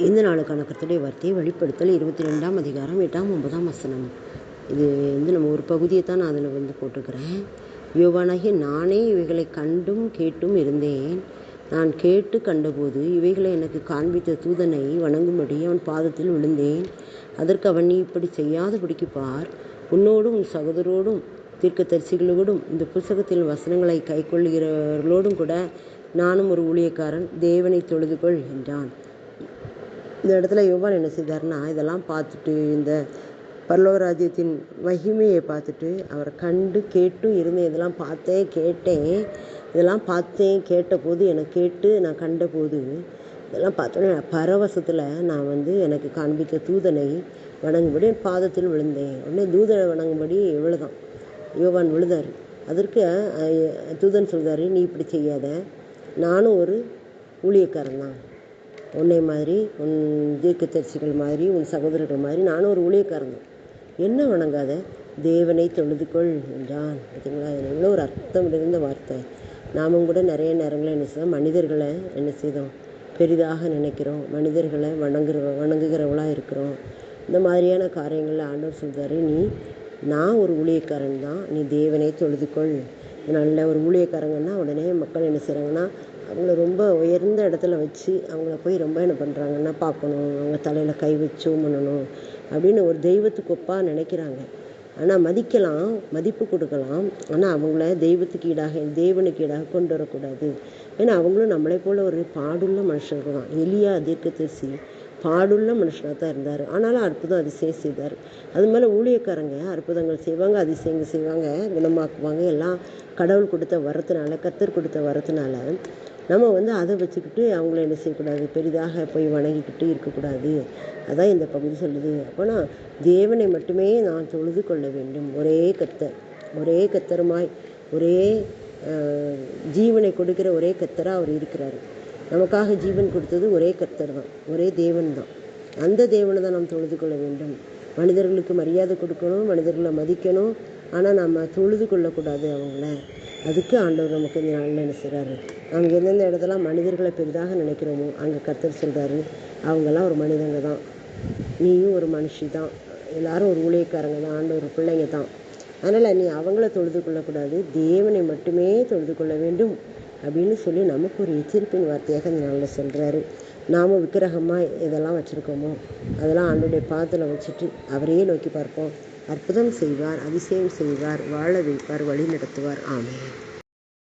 இந்த நாளுக்கான கர்த்தருடைய வார்த்தையை வெளிப்படுத்தல் 22ஆம் அதிகாரம் 8ஆம் 9ஆம் வசனம். இது நம்ம ஒரு பகுதியை தான் நான் அதில் போட்டிருக்கிறேன். யோவானாகிய நானே இவைகளை கண்டும் கேட்டும் இருந்தேன். நான் கேட்டு கண்டபோது இவைகளை எனக்கு காண்பித்த தூதனை வணங்கும்படி அவன் பாதத்தில் விழுந்தேன். அதற்கு அவன், நீ இப்படி செய்யாதபடிக்கு பார், உன்னோடும் உன் சகோதரோடும் தீர்க்கதரிசிகளோடும் இந்த புத்தகத்தில் வசனங்களை கைக்கொள்ளுகிறவர்களோடும் கூட நானும் ஒரு ஊழியக்காரன், தேவனை தொழுதுகொள் என்றான். இந்த இடத்துல யோவான் என்ன செய்தார்னா, இதெல்லாம் பார்த்துட்டு இந்த பரலோக ராஜ்யத்தின் மகிமையை பார்த்துட்டு அவர் கண்டு கேட்டும் இருந்தேன். இதெல்லாம் கேட்டபோது நான் கண்டபோது இதெல்லாம் பார்த்தோன்னே பரவசத்தில் நான் எனக்கு காண்பித்த தூதனை வணங்கும்படி என் பாதத்தில் விழுந்தேன். உடனே தூதனை வணங்கும்படி இவ்வளோதான் யோவான் விழுதார். அதற்கு தூதன் சொல்கிறாரு, நீ இப்படி செய்யாத, நானும் ஒரு ஊழியக்காரன் தான், உன்னை மாதிரி உன் தீர்க்கதரிசிகள் மாதிரி உன் சகோதரர்கள் மாதிரி நானும் ஒரு ஊழியக்காரன் தான், என்ன வணங்காத, தேவனை தொழுதுகொள் என்றான். பார்த்தீங்களா, அது எவ்வளோ ஒரு அர்த்தம் இருந்த வார்த்தை. நாமும் கூட நிறைய நேரங்களில் என்ன செய்தோம், மனிதர்களை என்ன செய்தோம், பெரிதாக நினைக்கிறோம், மனிதர்களை வணங்குகிறவளாக இருக்கிறோம். இந்த மாதிரியான காரியங்களில் ஆண்டவர் சொல்கிறாரு, நான் ஒரு ஊழியக்காரன் தான், நீ தேவனை தொழுதுகொள். நல்ல ஒரு ஊழியக்காரங்கன்னா உடனே மக்கள் என்ன செய்கிறாங்கன்னா, அவங்கள ரொம்ப உயர்ந்த இடத்துல வச்சு அவங்கள போய் ரொம்ப என்ன பண்ணுறாங்கன்னா பார்க்கணும், அவங்க தலையில் கை வச்சு பண்ணணும் அப்படின்னு ஒரு தெய்வத்துக்கு ஒப்பாக நினைக்கிறாங்க. ஆனால் மதிக்கலாம், மதிப்பு கொடுக்கலாம், ஆனால் அவங்கள தேவனுக்கு ஈடாக கொண்டு வரக்கூடாது. ஏன்னா அவங்களும் நம்மளை போல் ஒரு பாடுள்ள மனுஷர்கள் தான். எலியா தீர்க்கதரிசி பாடுள்ள மனுஷனாக தான் இருந்தார், ஆனாலும் அற்புதம் அதிசயம் செய்தார். அது மேலே ஊழியக்காரங்க அற்புதங்கள் செய்வாங்க, அதிசயங்கள் செய்வாங்க, குணமாக்குவாங்க. எல்லாம் கடவுள் கொடுத்த வரத்தினால, கர்த்தர் கொடுத்த வரத்தினால நம்ம அதை வச்சுக்கிட்டு அவங்கள என்ன செய்யக்கூடாது, பெரிதாக போய் வணங்கிக்கிட்டு இருக்கக்கூடாது. அதான் இந்த பகுதி சொல்லுது. அப்போனா தேவனை மட்டுமே நான் தொழுது கொள்ள வேண்டும். ஒரே கர்த்தருமாய் ஒரே ஜீவனை கொடுக்கிற ஒரே கர்த்தராக அவர் இருக்கிறார். நமக்காக ஜீவன் கொடுத்தது ஒரே கர்த்தர் தான், ஒரே தேவன் தான். அந்த தேவனை தான் நாம் தொழுது கொள்ள வேண்டும். மனிதர்களுக்கு மரியாதை கொடுக்கணும், மனிதர்களை மதிக்கணும், ஆனால் நம்ம தொழுது கொள்ளக்கூடாது அவங்கள. அதுக்கு ஆண்டவர் நமக்கு இந்த நாளில் என்ன செய்கிறாரு, அவங்க எந்தெந்த இடத்துல மனிதர்களை பெரிதாக நினைக்கிறோமோ அங்கே கர்த்தர் சொல்கிறாரு, அவங்கெல்லாம் ஒரு மனிதங்க தான், நீயும் ஒரு மனுஷி தான், எல்லாரும் ஒரு ஊழியக்காரங்க தான், ஆண்டவர் பிள்ளைங்க தான். அதனால் நீ அவங்கள தொழுது கொள்ளக்கூடாது, தேவனை மட்டுமே தொழுது கொள்ள வேண்டும் அப்படின்னு சொல்லி நமக்கு ஒரு எச்சரிப்பின் வார்த்தையாக இந்த நாளில் சொல்கிறாரு. நாம் விக்கிரகமாக இதெல்லாம் வச்சுருக்கோமோ அதெல்லாம் ஆண்டோடைய பாதத்தில் வச்சுட்டு அவரையே நோக்கி பார்ப்போம். அற்புதம் செய்வார், அதிசயம் செய்வார், வாழ வைப்பார், வழி நடத்துவார். ஆமென்.